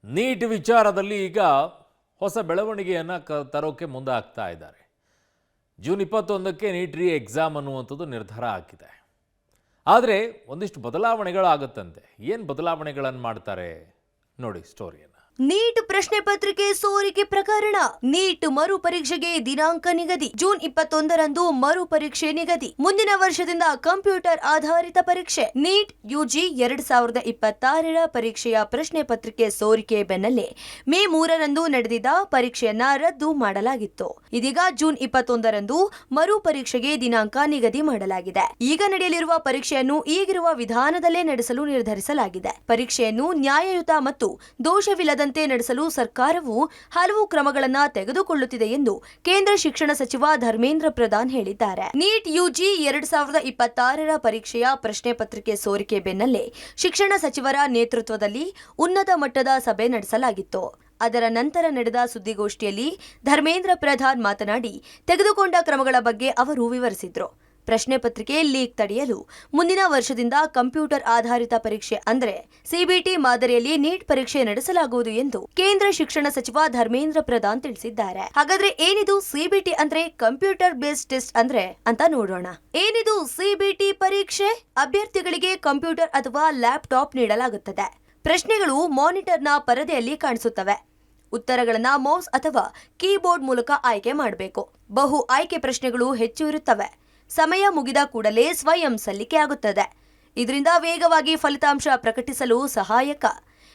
Neat ವಿಚಾರದಲ್ಲಿ ಈಗ ಹೊಸ ಬೆಳವಣಿಗೆಯನ್ನು ತರೋಕೆ ಮುಂದೆ ಆಗ್ತಾ ಇದ್ದಾರೆ. ಜೂನ್ 21ಕ್ಕೆ ನೀಟ್ ರೀ ಎಕ್ಸಾಮ್ ಅನ್ನುವಂಥದ್ದು ನಿರ್ಧಾರ ಆಗಿದೆ. ಆದರೆ ಒಂದಿಷ್ಟು ಬದಲಾವಣೆಗಳಾಗುತ್ತಂತೆ. ಏನು ಬದಲಾವಣೆಗಳನ್ನು ಮಾಡ್ತಾರೆ ನೋಡಿ ಸ್ಟೋರಿಯನ್ನು. ನೀಟ್ ಪ್ರಶ್ನೆ ಪತ್ರಿಕೆ ಸೋರಿಕೆ ಪ್ರಕರಣ. ನೀಟ್ ಮರು ಪರೀಕ್ಷೆಗೆ ದಿನಾಂಕ ನಿಗದಿ. ಜೂನ್ 21ರಂದು ಮರು ಪರೀಕ್ಷೆ ನಿಗದಿ. ಮುಂದಿನ ವರ್ಷದಿಂದ ಕಂಪ್ಯೂಟರ್ ಆಧಾರಿತ ಪರೀಕ್ಷೆ. ನೀಟ್ ಯುಜಿ 2026ರ ಪರೀಕ್ಷೆಯ ಪ್ರಶ್ನೆ ಪತ್ರಿಕೆ ಸೋರಿಕೆ ಬೆನ್ನಲ್ಲೇ ಮೇ 3ರಂದು ನಡೆದಿದ್ದ ಪರೀಕ್ಷೆಯನ್ನ ರದ್ದು ಮಾಡಲಾಗಿತ್ತು. ಇದೀಗ ಜೂನ್ 21ರಂದು ಮರು ಪರೀಕ್ಷೆಗೆ ದಿನಾಂಕ ನಿಗದಿ ಮಾಡಲಾಗಿದೆ. ಈಗ ನಡೆಯಲಿರುವ ಪರೀಕ್ಷೆಯನ್ನು ಈಗಿರುವ ವಿಧಾನದಲ್ಲೇ ನಡೆಸಲು ನಿರ್ಧರಿಸಲಾಗಿದೆ. ಪರೀಕ್ಷೆಯನ್ನು ನ್ಯಾಯಯುತ ಮತ್ತು ದೋಷವಿಲ್ಲದ ನಡೆಸಲು ಸರ್ಕಾರವು ಹಲವು ಕ್ರಮಗಳನ್ನು ತೆಗೆದುಕೊಳ್ಳುತ್ತಿದೆ ಎಂದು ಕೇಂದ್ರ ಶಿಕ್ಷಣ ಸಚಿವ ಧರ್ಮೇಂದ್ರ ಪ್ರಧಾನ್ ಹೇಳಿದ್ದಾರೆ. ನೀಟ್ ಯುಜಿ 2026ರ ಪರೀಕ್ಷೆಯ ಪ್ರಶ್ನೆ ಪತ್ರಿಕೆ ಸೋರಿಕೆ ಬೆನ್ನಲ್ಲೇ ಶಿಕ್ಷಣ ಸಚಿವರ ನೇತೃತ್ವದಲ್ಲಿ ಉನ್ನತ ಮಟ್ಟದ ಸಭೆ ನಡೆಸಲಾಗಿತ್ತು. ಅದರ ನಂತರ ನಡೆದ ಸುದ್ದಿಗೋಷ್ಠಿಯಲ್ಲಿ ಧರ್ಮೇಂದ್ರ ಪ್ರಧಾನ್ ಮಾತನಾಡಿ ತೆಗೆದುಕೊಂಡ ಕ್ರಮಗಳ ಬಗ್ಗೆ ಅವರು ವಿವರಿಸಿದರು. ಪ್ರಶ್ನೆ ಪತ್ರಿಕೆ ಲೀಕ್ ತಡೆಯಲು ಮುಂದಿನ ವರ್ಷದಿಂದ ಕಂಪ್ಯೂಟರ್ ಆಧಾರಿತ ಪರೀಕ್ಷೆ ಅಂದರೆ ಸಿಬಿಟಿ ಮಾದರಿಯಲ್ಲಿ ನೀಟ್ ಪರೀಕ್ಷೆ ನಡೆಸಲಾಗುವುದು ಎಂದು ಕೇಂದ್ರ ಶಿಕ್ಷಣ ಸಚಿವ ಧರ್ಮೇಂದ್ರ ಪ್ರಧಾನ್ ತಿಳಿಸಿದ್ದಾರೆ. ಹಾಗಾದ್ರೆ ಏನಿದು ಸಿಬಿಟಿ ಅಂದ್ರೆ ಕಂಪ್ಯೂಟರ್ ಬೇಸ್ಡ್ ಟೆಸ್ಟ್ ಅಂದ್ರೆ ಅಂತ ನೋಡೋಣ. ಏನಿದು ಸಿಬಿಟಿ ಪರೀಕ್ಷೆ? ಅಭ್ಯರ್ಥಿಗಳಿಗೆ ಕಂಪ್ಯೂಟರ್ ಅಥವಾ ಲ್ಯಾಪ್ಟಾಪ್ ನೀಡಲಾಗುತ್ತದೆ. ಪ್ರಶ್ನೆಗಳು ಮಾನಿಟರ್ನ ಪರದೆಯಲ್ಲಿ ಕಾಣಿಸುತ್ತವೆ. ಉತ್ತರಗಳನ್ನ ಮೌಸ್ ಅಥವಾ ಕೀಬೋರ್ಡ್ ಮೂಲಕ ಆಯ್ಕೆ ಮಾಡಬೇಕು. ಬಹು ಆಯ್ಕೆ ಪ್ರಶ್ನೆಗಳು ಹೆಚ್ಚು ಇರುತ್ತವೆ. ಸಮಯ ಮುಗಿದ ಕೂಡಲೇ ಸ್ವಯಂ ಸಲ್ಲಿಕೆ ಆಗುತ್ತದೆ. ಇದರಿಂದ ವೇಗವಾಗಿ ಫಲಿತಾಂಶ ಪ್ರಕಟಿಸಲು ಸಹಾಯಕ.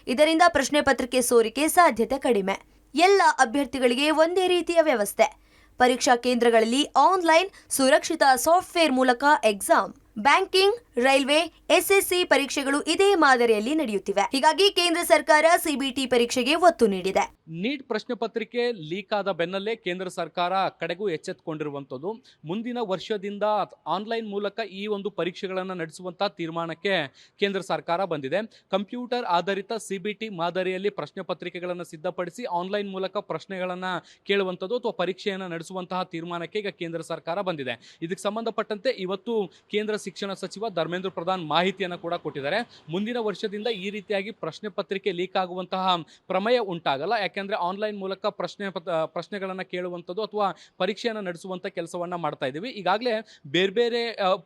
ಇದರಿಂದ ಪ್ರಶ್ನೆ ಪತ್ರಿಕೆ ಸೋರಿಕೆ ಸಾಧ್ಯತೆ ಕಡಿಮೆ. ಎಲ್ಲ ಅಭ್ಯರ್ಥಿಗಳಿಗೆ ಒಂದೇ ರೀತಿಯ ವ್ಯವಸ್ಥೆ. ಪರೀಕ್ಷಾ ಕೇಂದ್ರಗಳಲ್ಲಿ ಆನ್ಲೈನ್ ಸುರಕ್ಷಿತ ಸಾಫ್ಟ್ವೇರ್ ಮೂಲಕ ಎಕ್ಸಾಮ್. ಬ್ಯಾಂಕಿಂಗ್, ರೈಲ್ವೆ, ಎಸ್ಎಸ್ಸಿ ಪರೀಕ್ಷೆಗಳು ಇದೇ ಮಾದರಿಯಲ್ಲಿ ನಡೆಯುತ್ತಿವೆ. ಹೀಗಾಗಿ ಕೇಂದ್ರ ಸರ್ಕಾರ ಸಿಬಿಟಿ ಪರೀಕ್ಷೆಗೆ ಒತ್ತು ನೀಡಿದೆ. ನೀಟ್ ಪ್ರಶ್ನೆ ಪತ್ರಿಕೆ ಲೀಕ್ ಆದ ಬೆನ್ನಲ್ಲೇ ಕೇಂದ್ರ ಸರ್ಕಾರ ಕಡೆಗೂ ಎಚ್ಚೆತ್ತುಕೊಂಡಿರುವಂಥದ್ದು. ಮುಂದಿನ ವರ್ಷದಿಂದ ಆನ್ಲೈನ್ ಮೂಲಕ ಈ ಒಂದು ಪರೀಕ್ಷೆಗಳನ್ನು ನಡೆಸುವಂತಹ ತೀರ್ಮಾನಕ್ಕೆ ಕೇಂದ್ರ ಸರ್ಕಾರ ಬಂದಿದೆ. ಕಂಪ್ಯೂಟರ್ ಆಧಾರಿತ ಸಿಬಿಟಿ ಮಾದರಿಯಲ್ಲಿ ಪ್ರಶ್ನೆ ಪತ್ರಿಕೆಗಳನ್ನು ಸಿದ್ಧಪಡಿಸಿ ಆನ್ಲೈನ್ ಮೂಲಕ ಪ್ರಶ್ನೆಗಳನ್ನು ಕೇಳುವಂಥದ್ದು ಅಥವಾ ಪರೀಕ್ಷೆಯನ್ನು ನಡೆಸುವಂತಹ ತೀರ್ಮಾನಕ್ಕೆ ಈಗ ಕೇಂದ್ರ ಸರ್ಕಾರ ಬಂದಿದೆ. ಇದಕ್ಕೆ ಸಂಬಂಧಪಟ್ಟಂತೆ ಇವತ್ತು ಕೇಂದ್ರ ಶಿಕ್ಷಣ ಸಚಿವ ಧರ್ಮೇಂದ್ರ ಪ್ರಧಾನ್ ಮಾಹಿತಿಯನ್ನು ಕೂಡ ಕೊಟ್ಟಿದ್ದಾರೆ. ಮುಂದಿನ ವರ್ಷದಿಂದ ಈ ರೀತಿಯಾಗಿ ಪ್ರಶ್ನೆ ಪತ್ರಿಕೆ ಲೀಕ್ ಆಗುವಂತಹ ಪ್ರಮೇಯ ಉಂಟಾಗಲ್ಲ. ಯಾಕೆಂದ್ರೆ ಆನ್ಲೈನ್ ಮೂಲಕ ಪ್ರಶ್ನೆಗಳನ್ನು ಕೇಳುವಂಥದ್ದು ಅಥವಾ ಪರೀಕ್ಷೆಯನ್ನು ನಡೆಸುವಂಥ ಕೆಲಸವನ್ನ ಮಾಡ್ತಾ ಇದ್ದೀವಿ. ಈಗಾಗಲೇ ಬೇರೆ ಬೇರೆ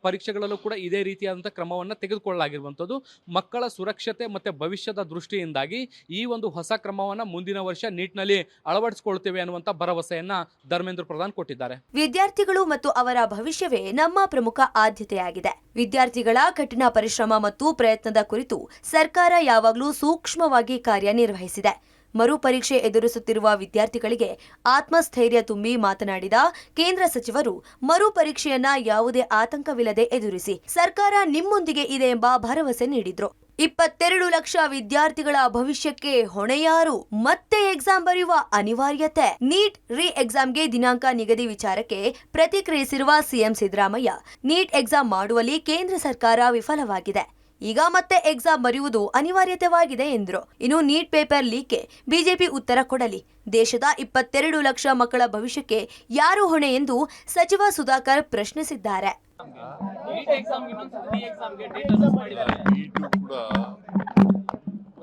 ಪರೀಕ್ಷೆಗಳಲ್ಲೂ ಕೂಡ ಇದೇ ರೀತಿಯಾದಂಥ ಕ್ರಮವನ್ನು ತೆಗೆದುಕೊಳ್ಳಲಾಗಿರುವಂಥದ್ದು. ಮಕ್ಕಳ ಸುರಕ್ಷತೆ ಮತ್ತು ಭವಿಷ್ಯದ ದೃಷ್ಟಿಯಿಂದಾಗಿ ಈ ಒಂದು ಹೊಸ ಕ್ರಮವನ್ನು ಮುಂದಿನ ವರ್ಷ ನೀಟ್ನಲ್ಲಿ ಅಳವಡಿಸಿಕೊಳ್ತೇವೆ ಅನ್ನುವಂಥ ಭರವಸೆಯನ್ನ ಧರ್ಮೇಂದ್ರ ಪ್ರಧಾನ್ ಕೊಟ್ಟಿದ್ದಾರೆ. ವಿದ್ಯಾರ್ಥಿಗಳು ಮತ್ತು ಅವರ ಭವಿಷ್ಯವೇ ನಮ್ಮ ಪ್ರಮುಖ ಆದ್ಯತೆಯಾಗಿದೆ. ವಿದ್ಯಾರ್ಥಿಗಳ ಕಠಿಣ ಪರಿಶ್ರಮ ಮತ್ತು ಪ್ರಯತ್ನದ ಕುರಿತು ಸರ್ಕಾರ ಯಾವಾಗಲೂ ಸೂಕ್ಷ್ಮವಾಗಿ ಕಾರ್ಯನಿರ್ವಹಿಸಿದೆ. ಮರು ಪರೀಕ್ಷೆ ಎದುರಿಸುತ್ತಿರುವ ವಿದ್ಯಾರ್ಥಿಗಳಿಗೆ ಆತ್ಮಸ್ಥೈರ್ಯ ತುಂಬಿ ಮಾತನಾಡಿದ ಕೇಂದ್ರ ಸಚಿವರು ಮರು ಪರೀಕ್ಷೆಯನ್ನ ಯಾವುದೇ ಆತಂಕವಿಲ್ಲದೆ ಎದುರಿಸಿ ಸರ್ಕಾರ ನಿಮ್ಮೊಂದಿಗೆ ಇದೆ ಎಂಬ ಭರವಸೆ ನೀಡಿದ್ರು. 22 ಲಕ್ಷ ವಿದ್ಯಾರ್ಥಿಗಳ ಭವಿಷ್ಯಕ್ಕೆ ಹೊಣೆಯಾರು? ಮತ್ತೆ ಎಕ್ಸಾಮ್ ಬರೆಯುವ ಅನಿವಾರ್ಯತೆ. ನೀಟ್ ರೀ ಎಕ್ಸಾಮ್ಗೆ ದಿನಾಂಕ ನಿಗದಿ ವಿಚಾರಕ್ಕೆ ಪ್ರತಿಕ್ರಿಯಿಸಿರುವ ಸಿಎಂ ಸಿದ್ದರಾಮಯ್ಯ, ನೀಟ್ ಎಕ್ಸಾಮ್ ಮಾಡುವಲ್ಲಿ ಕೇಂದ್ರ ಸರ್ಕಾರ ವಿಫಲವಾಗಿದೆ. ಈಗ ಮತ್ತೆ ಎಕ್ಸಾಮ್ ಬರೆಯುವುದು ಅನಿವಾರ್ಯತೆವಾಗಿದೆ ಎಂದರು. ಇನ್ನು ನೀಟ್ ಪೇಪರ್ ಲೀಕ್ಗೆ ಬಿಜೆಪಿ ಉತ್ತರ ಕೊಡಲಿ. ದೇಶದ 22 ಲಕ್ಷ ಮಕ್ಕಳ ಭವಿಷ್ಯಕ್ಕೆ ಯಾರು ಹೊಣೆ ಎಂದು ಸಚಿವ ಸುಧಾಕರ್ ಪ್ರಶ್ನಿಸಿದ್ದಾರೆ.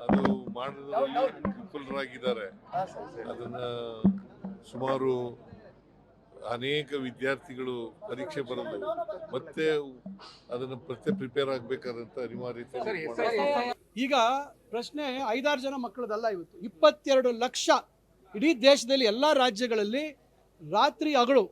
ಅದು ಮಾಡೋದ್ರಲ್ಲಿ ವಿಫಲರಾಗಿದ್ದಾರೆ. ಅದನ್ನ ಸುಮಾರು ಅನೇಕ ವಿದ್ಯಾರ್ಥಿಗಳು ಪರೀಕ್ಷೆ ಬರೆದು ಮತ್ತೆ ಅದನ್ನು ಪ್ರಿಪೇರ್ ಆಗಬೇಕಾದಂತ ಅನಿವಾರ್ಯತೆ. ಈಗ ಪ್ರಶ್ನೆ 5-6 ಜನ ಮಕ್ಕಳದಲ್ಲ, ಇವತ್ತು 22 ಲಕ್ಷ ಇಡೀ ದೇಶದಲ್ಲಿ ಎಲ್ಲ ರಾಜ್ಯಗಳಲ್ಲಿ ರಾತ್ರಿ ಹಗಲು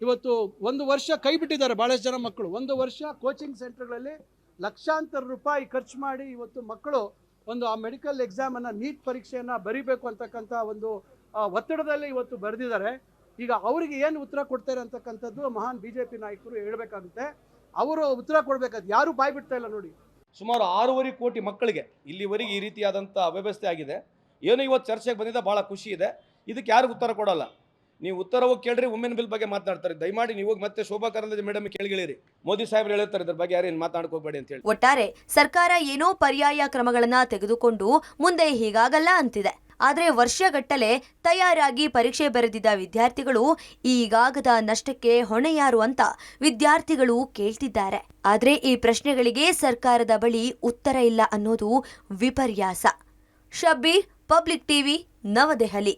ಇವತ್ತು ಒಂದು ವರ್ಷ ಕೈ ಬಿಟ್ಟಿದ್ದಾರೆ ಬಹಳಷ್ಟು ಜನ ಮಕ್ಕಳು. ಒಂದು ವರ್ಷ ಕೋಚಿಂಗ್ ಸೆಂಟರ್ಗಳಲ್ಲಿ ಲಕ್ಷಾಂತರ ರೂಪಾಯಿ ಖರ್ಚು ಮಾಡಿ ಇವತ್ತು ಮಕ್ಕಳು ಒಂದು ಆ ಮೆಡಿಕಲ್ ಎಕ್ಸಾಮನ್ನು ನೀಟ್ ಪರೀಕ್ಷೆಯನ್ನು ಬರೀಬೇಕು ಅಂತಕ್ಕಂಥ ಒಂದು ಒತ್ತಡದಲ್ಲಿ ಇವತ್ತು ಬರೆದಿದ್ದಾರೆ. ಈಗ ಅವರಿಗೆ ಏನು ಉತ್ತರ ಕೊಡ್ತಾರೆ ಅಂತಕ್ಕಂಥದ್ದು ಮಹಾನ್ ಬಿಜೆಪಿ ನಾಯಕರು ಹೇಳಬೇಕಾಗುತ್ತೆ. ಅವರು ಉತ್ತರ ಕೊಡಬೇಕಾದ ಯಾರು ಬಾಯ್ ಬಿಡ್ತಾ ಇಲ್ಲ ನೋಡಿ. ಸುಮಾರು 6.5 ಕೋಟಿ ಮಕ್ಕಳಿಗೆ ಇಲ್ಲಿವರೆಗೆ ಈ ರೀತಿಯಾದಂಥ ಅವ್ಯವಸ್ಥೆ ಆಗಿದೆ. ಏನು ಇವತ್ತು ಚರ್ಚೆಗೆ ಬಂದಿದೆ, ಭಾಳ ಖುಷಿ ಇದೆ. ಇದಕ್ಕೆ ಯಾರಿಗೂ ಉತ್ತರ ಕೊಡಲ್ಲ. ನೀವು ಉತ್ತರ ಹೋಗಿ ಕೇಳ್ರಿ. ವುಮೆನ್ ಬಿಲ್ ಬಗ್ಗೆ ಮಾತನಾಡ್ತಾರೆ. ದಯಮಾಡಿ ನೀವು ಹೋಗಿ ಮತ್ತೆ ಶೋಭಾ ಕರಂದ್ಲಾಜೆ ಮೇಡಮ್ ಕೇಳಿರಿ. ಮೋದಿ ಸಾಹೇಬ್ರು ಹೇಳ್ತಾರೆ ಇದ್ರ ಬಗ್ಗೆ ಯಾರೇನು ಮಾತಾಡ್ಕೋಬೇಡಿ ಅಂತ ಹೇಳಿ. ಒಟ್ಟಾರೆ ಸರ್ಕಾರ ಏನೋ ಪರ್ಯಾಯ ಕ್ರಮಗಳನ್ನ ತೆಗೆದುಕೊಂಡು ಮುಂದೆ ಹೀಗಾಗಲ್ಲ ಅಂತಿದೆ. ಆದರೆ ವರ್ಷಗಟ್ಟಲೆ ತಯಾರಾಗಿ ಪರೀಕ್ಷೆ ಬರೆದಿದ್ದ ವಿದ್ಯಾರ್ಥಿಗಳು ಈಗಾಗದ ನಷ್ಟಕ್ಕೆ ಹೊಣೆ ಯಾರು ಅಂತ ವಿದ್ಯಾರ್ಥಿಗಳು ಕೇಳ್ತಿದ್ದಾರೆ. ಆದರೆ ಈ ಪ್ರಶ್ನೆಗಳಿಗೆ ಸರ್ಕಾರದ ಬಳಿ ಉತ್ತರ ಇಲ್ಲ ಅನ್ನೋದು ವಿಪರ್ಯಾಸ. ಶಬ್ಬೀರ್, ಪಬ್ಲಿಕ್ ಟಿವಿ, ನವದೆಹಲಿ.